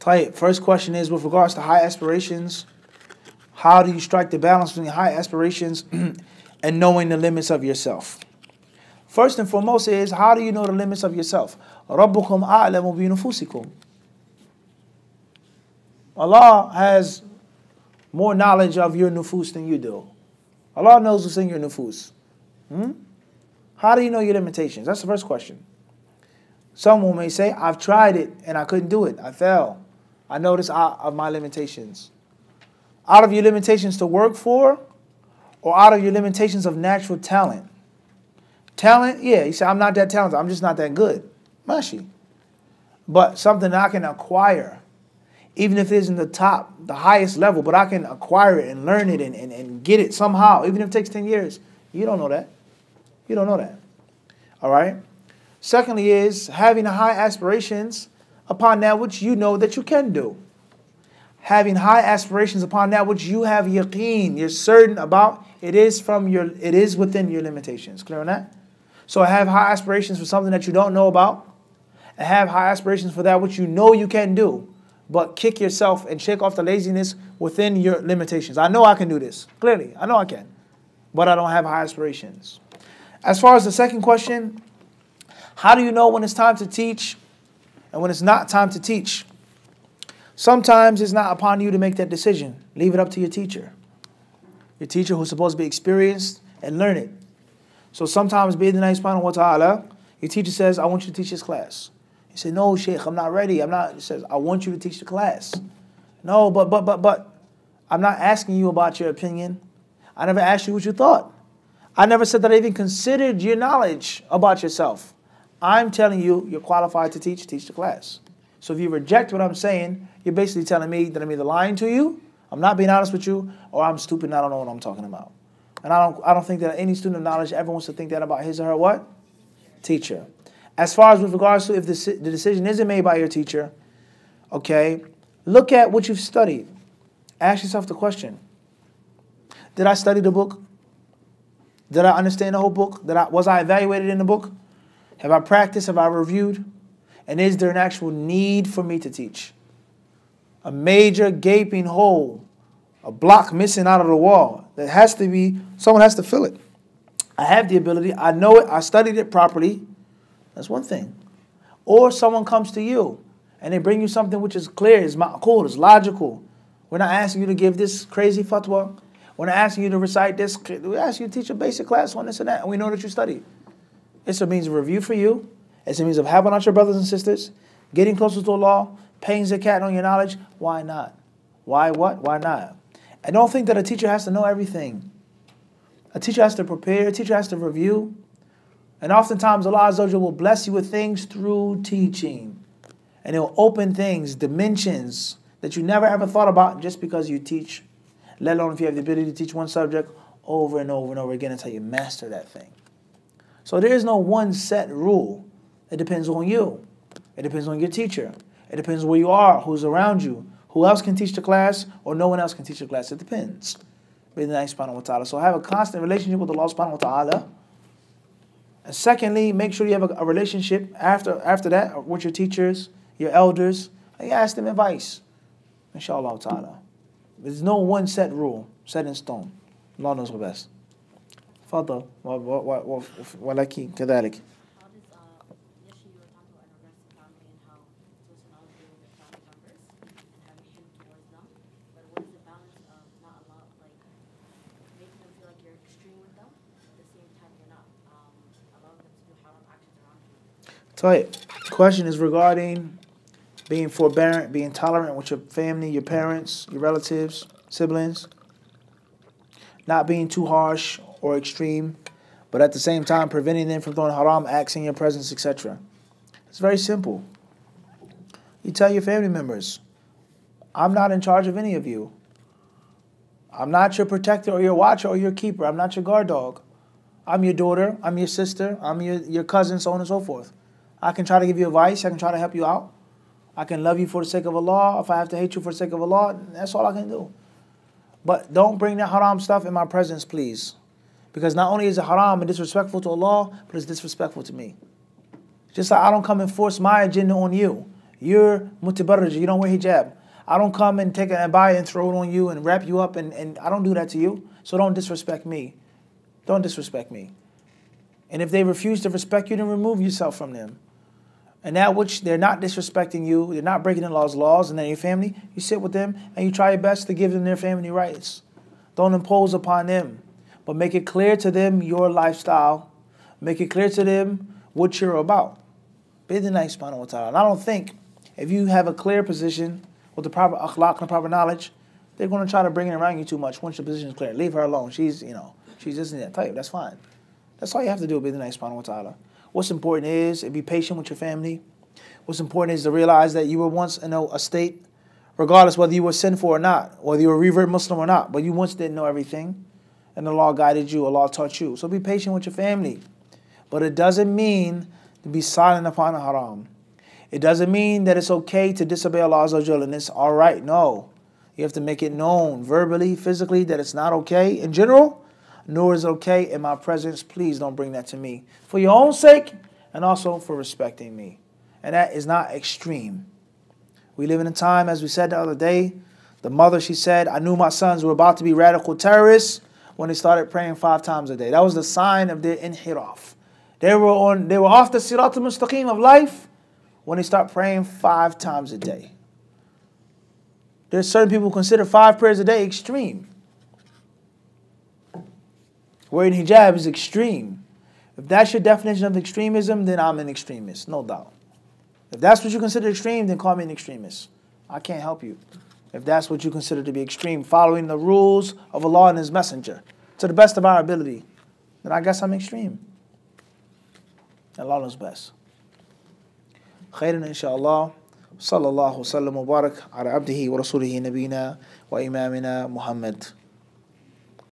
Tayyip, first question is with regards to high aspirations. How do you strike the balance between high aspirations and knowing the limits of yourself? First and foremost is, how do you know the limits of yourself? رَبُّكُمْ أَعْلَمُ بِنُفُوسِكُمْ. Allah has more knowledge of your nufus than you do. Allah knows what's in your nufus. How do you know your limitations? That's the first question. Someone may say, I've tried it and I couldn't do it. I fell. I noticed out of my limitations. Out of your limitations to work for, or out of your limitations of natural talent? Talent, yeah, you say, I'm not that talented. I'm just not that good. Mashi. But something that I can acquire, even if it isn't the highest level, but I can acquire it and learn it and get it somehow, even if it takes 10 years. You don't know that. You don't know that. All right? Secondly is having high aspirations upon that which you know that you can do. Having high aspirations upon that which you have yaqeen, you're certain about, it is within your limitations. Clear on that? So have high aspirations for something that you don't know about, and have high aspirations for that which you know you can do, but kick yourself and shake off the laziness within your limitations. I know I can do this. Clearly, I know I can, but I don't have high aspirations. As far as the second question, how do you know when it's time to teach and when it's not time to teach? Sometimes it's not upon you to make that decision. Leave it up to your teacher. Your teacher who's supposed to be experienced and learn it. So sometimes, bi'idhnillahi subhanahu wa ta'ala, your teacher says, I want you to teach this class. You say, no, Sheikh, I'm not ready. He says, I want you to teach the class. No, but, I'm not asking you about your opinion. I never asked you what you thought. I never said that I even considered your knowledge about yourself. I'm telling you, you're qualified to teach the class. So if you reject what I'm saying, you're basically telling me that I'm either lying to you, I'm not being honest with you, or I'm stupid and I don't know what I'm talking about. And I don't think that any student of knowledge ever wants to think that about his or her what? Teacher. As far as with regards to if the decision isn't made by your teacher, okay, look at what you've studied. Ask yourself the question. Did I study the book? Did I understand the whole book? Was I evaluated in the book? Have I practiced? Have I reviewed? And is there an actual need for me to teach? A major gaping hole, a block missing out of the wall. There has to be, someone has to fill it. I have the ability, I know it, I studied it properly. That's one thing. Or someone comes to you and they bring you something which is clear, is ma'qul, is logical. We're not asking you to give this crazy fatwa. We're not asking you to recite this. We ask you to teach a basic class on this and that, and we know that you study. It's a means of review for you. It's a means of helping out your brothers and sisters, getting closer to Allah, paying zakat on your knowledge. Why not? Why what? Why not? And don't think that a teacher has to know everything. A teacher has to prepare. A teacher has to review. And oftentimes Allah Azza wa Jalla will bless you with things through teaching. And it will open things, dimensions that you never ever thought about just because you teach. Let alone if you have the ability to teach one subject over and over and over again until you master that thing. So there is no one set rule. It depends on you. It depends on your teacher. It depends where you are, who's around you. Who else can teach the class or no one else can teach the class. It depends. So have a constant relationship with Allah subhanahu wa ta'ala. And secondly, make sure you have a relationship after that with your teachers, your elders, and you ask them advice. Inshallah ta'ala. There's no one set rule, set in stone. Allah knows what's best. Fadal. Walaki kadalik. Question is regarding being forbearant, being tolerant with your family, your parents, your relatives, siblings. Not being too harsh or extreme, but at the same time preventing them from throwing haram acts in your presence, etc. It's very simple. You tell your family members, I'm not in charge of any of you. I'm not your protector or your watcher or your keeper. I'm not your guard dog. I'm your daughter. I'm your sister. I'm your cousin, so on and so forth. I can try to give you advice. I can try to help you out. I can love you for the sake of Allah. If I have to hate you for the sake of Allah, that's all I can do. But don't bring that haram stuff in my presence, please. Because not only is it haram and disrespectful to Allah, but it's disrespectful to me. Just like I don't come and force my agenda on you. You're mutabarrij, you don't wear hijab. I don't come and take an abaya and throw it on you and wrap you up, and I don't do that to you. So don't disrespect me. Don't disrespect me. And if they refuse to respect you, then remove yourself from them. And that which they're not disrespecting you, they're not breaking the laws, and then your family, you sit with them and you try your best to give them their family rights. Don't impose upon them, but make it clear to them your lifestyle. Make it clear to them what you're about. Bid'nai subhanahu wa ta'ala. And I don't think if you have a clear position with the proper akhlaq and the proper knowledge, they're going to try to bring it around you too much once your position is clear. Leave her alone. She's just in that type. That's fine. That's all you have to do with Bid'nai subhanahu wa ta'ala. What's important is to be patient with your family. What's important is to realize that you were once in a state, regardless whether you were sinful or not, whether you were a revert Muslim or not, but you once didn't know everything, and the law guided you, Allah taught you. So be patient with your family. But it doesn't mean to be silent upon the haram. It doesn't mean that it's okay to disobey Allah Azza wa Jalla and it's all right. No. You have to make it known verbally, physically, that it's not okay in general, nor is it okay in my presence. Please don't bring that to me. For your own sake and also for respecting me. And that is not extreme. We live in a time, as we said the other day, the mother, she said, I knew my sons were about to be radical terrorists when they started praying 5 times a day. That was the sign of their inhiraf. They were off the sirat al-mustaqim of life when they start praying 5 times a day. There's certain people who consider 5 prayers a day extreme. Wearing hijab is extreme. If that's your definition of extremism, then I'm an extremist, no doubt. If that's what you consider extreme, then call me an extremist. I can't help you. If that's what you consider to be extreme, following the rules of Allah and His Messenger to the best of our ability, then I guess I'm extreme. Allah knows best. Khairan inshaAllah. Sallallahu sallam wa barak ala abdihi wa rasulihi nabina wa imamina Muhammad.